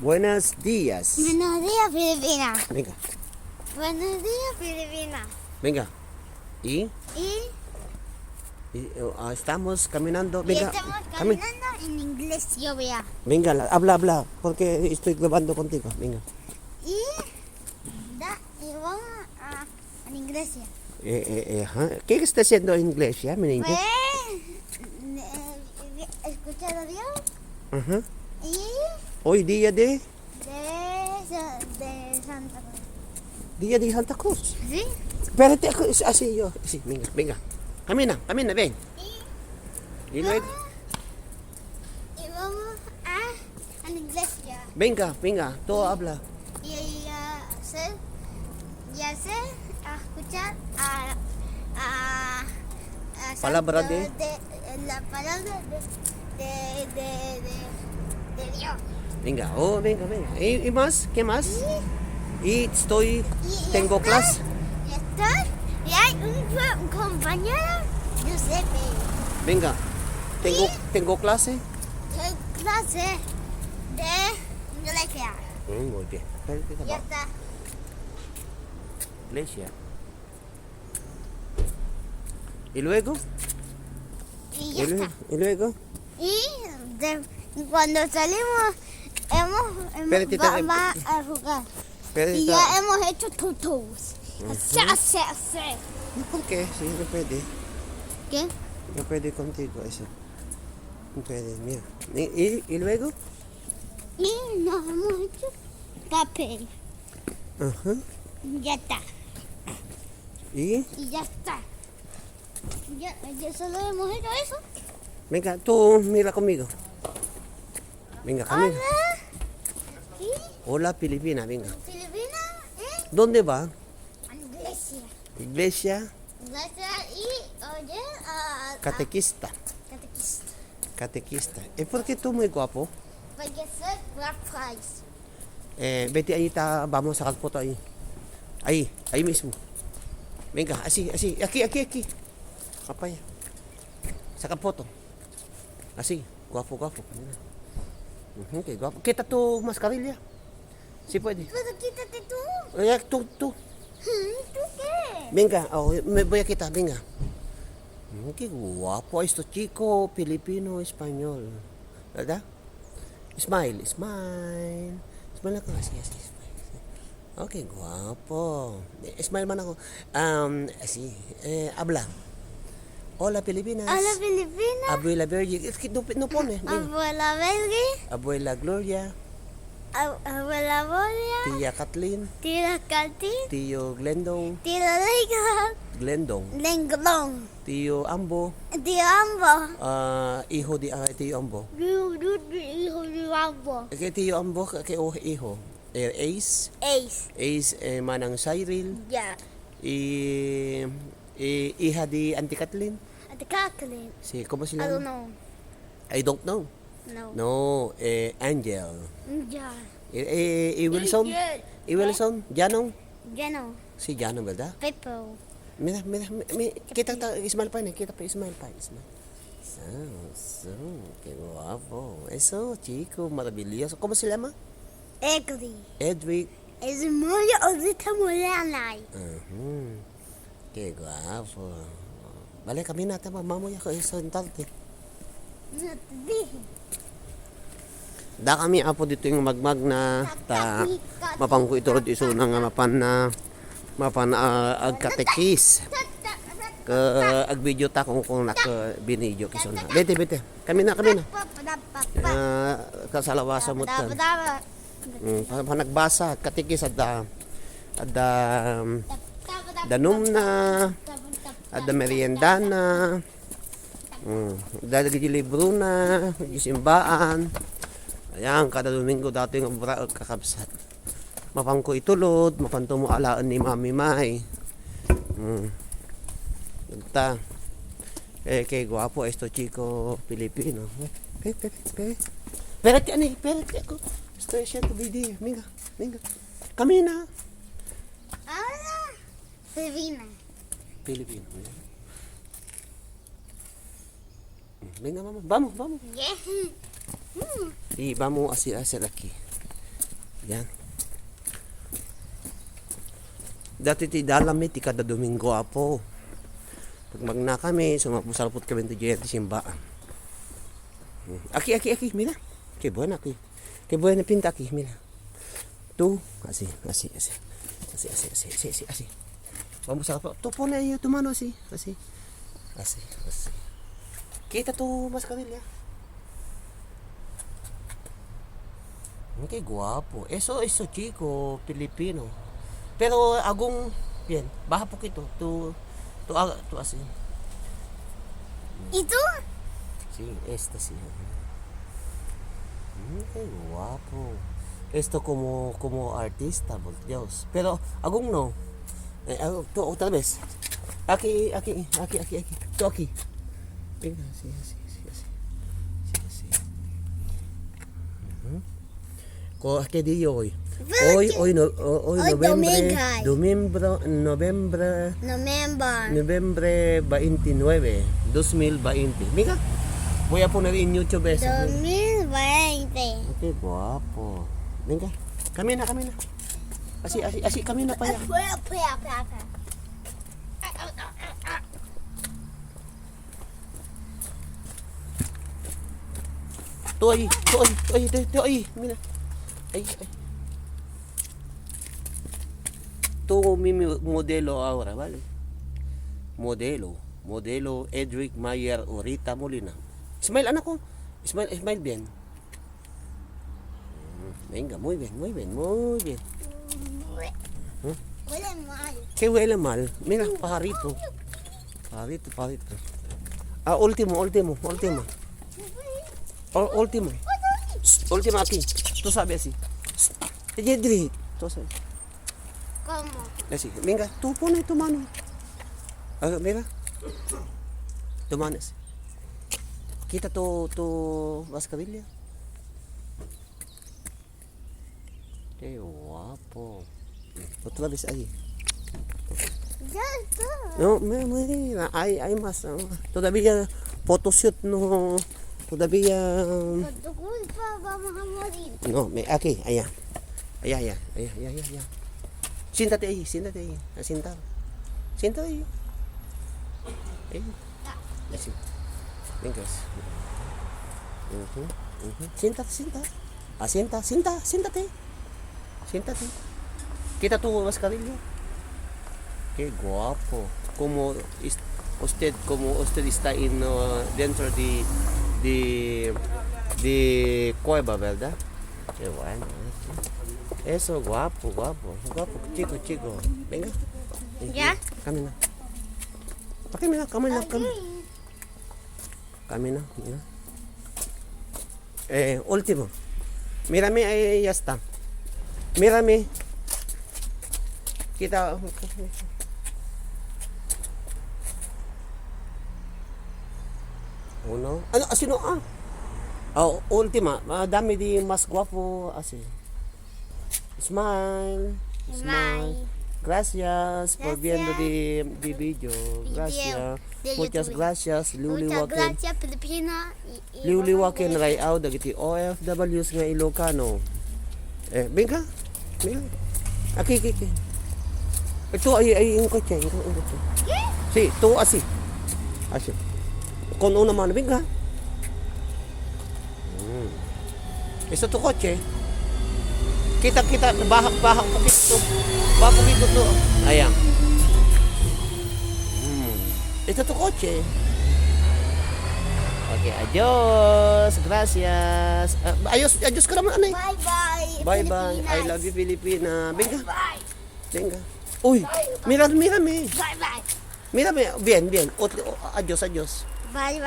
Buenos días. Buenos días, Filipinas. Venga, Buenos días, Filipinas. venga. Y Estamos caminando. Venga, estamos cami- caminando en inglés, yo vea. venga, habla, porque estoy grabando contigo. Venga. Y vamos a la iglesia. Ajá. ¿Qué está haciendo en inglés, ya, mi niño? Pues, escuchar a Dios Ajá. y Hoy día de Santa Cruz. día de Santa Cruz. ¿Sí? Espérate, así yo. Sí, venga, venga. Camina, ven. Y luego, Y vamos a la iglesia. venga, todo habla. Y hacer a escuchar a Palabra Santo de- la palabra de Dios. Venga, venga. ¿Y más? ¿Qué más? Y tengo está- clase. y hay un compañero, Giuseppe, Venga, tengo clase. de clase de iglesia. Muy bien. Espérate, Ya está. Iglesia. ¿Y luego? Y ya está. ¿Y luego? Y cuando salimos, Espérate, va a jugar. Espérate, Y ya hemos hecho tutos. Así. ¿Y por qué? Sí, no puede. ¿Qué? No puede contigo eso. No puede, mira. ¿Y luego? Y nos hemos hecho papel. Ajá. Ya está. ¿Y? Y ya está. Ya solo hemos hecho eso. Venga, tú mira conmigo. Venga, camina. Hola. Y Hola, Filipina, venga. Filipinas, ¿Dónde va? a la iglesia. Iglesia Y oye catequista. catequista. Catequista. ¿Y por qué tú muy guapo? Porque soy baptized. Vete ahí, vamos a sacar foto ahí. Ahí mismo. Venga, así. Aquí. Papaya. Saca foto. Así, guapo. Mira. Qué guapo. Quita tu mascarilla. Sí puede. Pero quítate tú. Ya, tú. ¿Tú qué? Venga, me voy a quitar, venga. Qué guapo esto, chico, filipino, español. ¿Verdad? Smile. Smile ako, así. Oh, qué guapo. Smile man ako. Así, habla. Hola, Pilipinas. Hola, Filipinas. Abuela Virgin. Es que no pone. Venga. Abuela Belgi. Abuela Gloria. Abuela Bolia. Tía Kathleen. Tira Cati. Tío Glendon. Tira Leiga. Glendon. Lenglong. Tío Ambo. Tira Ambo. Hijo de Tío Ambo. Hijo de Ambo. ¿Qué tío Ambo? ¿Qué hijo? Ace. Ace. Manang Cyril. Ya. Y hija de Auntie Kathleen. At the Kathleen. Sí, ¿cómo se I don't llama? know. I don't know. No. No, Angel. Ya. ¿Y Wilson? ¿Y Wilson? ¿Janong? Ya no. Sí, Janong, ¿verdad? People. Mira. Kita Ismail pa, kita pa Ismail pa. So, qué guapo. Eso, chico, maravilloso. ¿Cómo se llama? Ugly. Edric. Es muy ahorita morena. Qué guapo. Vale, camina, vamos ya a sentarte. No te dije. Da kami apo dito yung magmag na mapangko iturod iso na nga mapan agkatekis. Ag video ta kung naka binidyo kiso na. Bete. Kami na. Kasalawasa mo tan. Panagbasa katekis at danom na at merienda na. Dahil libro na, simbaan. Ayan, kada Domingo dati ng kakabsat. Mapangko itulod, mapanto mo alaan ni Mami Mai. Ganda. Qué guapo esto, chico Filipino. Espérate ako. Estoy haciendo video. Venga. Camina. Hola. Filipina. Filipino. Venga, vamos. Yeah. Y vamos a hacer aquí. Yan. Dati ti dalami ti kada Domingo apo. Pag magna kami, sumapusalpot kami ti Jenti simbaan. Aki, mira. Qué buena aquí. Qué buena pinta aquí, mira. Tú, así. Vamos a... Tú pone ahí tu mano así. Así. Quita tu mascarilla. Qué guapo. Eso chico, Pilipino. Pero agong, bien, baja poquito. Tú así. ¿Y tú? Sí, esta sí. Qué guapo. Esto como artista, por Dios. Pero agong no. Tú otra vez. Aquí. Tú aquí. Venga, así. ¿Qué día hoy? Hoy Noviembre 29, 2020. Mira, voy a poner en YouTube eso. 2020. Qué guapo. Venga, camina. Así, camina para allá. Tú ahí, mira. Ahí. Tú mi modelo ahora, ¿vale? Modelo Edric Mayer o Rita Molina. Smile, anak ko. Smile bien. Venga, muy bien. Huele mal. ¿Qué huele mal? Mira, pajarito. Último. Última aquí. Tú sabes así. Edric. Tú sabes. ¿Cómo? Así. Venga, tú pone tu mano. Mira. Tu mano así. Quita tu mascarilla. Qué guapo. Otra vez ahí. Ya está. No, mira, hay más. Todavía photoshoot no. Todavía. Por tu culpa vamos a morir. No, aquí, allá. Siéntate ahí. Sentado. Siéntate ahí. Así. Venga. Siéntate. Quita tu mascarilla. Qué guapo. Como usted está dentro de cueva, ¿verdad? Qué bueno. Eso, guapo. Chico. Venga. ¿Ya? Camina. Camina, mira. Último. Mírame, ahí ya está. Mírame. Kita. Uno. Ano, sino? Última. Dami di mas guapo. Así. Smile. Gracias por viendo de video. Gracias. De Muchas YouTube. gracias. Muchas gracias, Pilipina. Liwliwakin Rayao dagiti OFWs nga Ilocano. Venga. Aquí. Ito ay yung kotse. Sí, tú así. Con una mano, venga. Ito tu kotse. Kita, baha poquito. Baha poquito to. Ayan. Ito tu kotse. Okay, adios. Gracias. Adios ka naman, anay. Bye. Bye. I love you, Filipina. Venga. Bye. Uy, mírame. Bye. Mírame. Bien. Adios. Bye.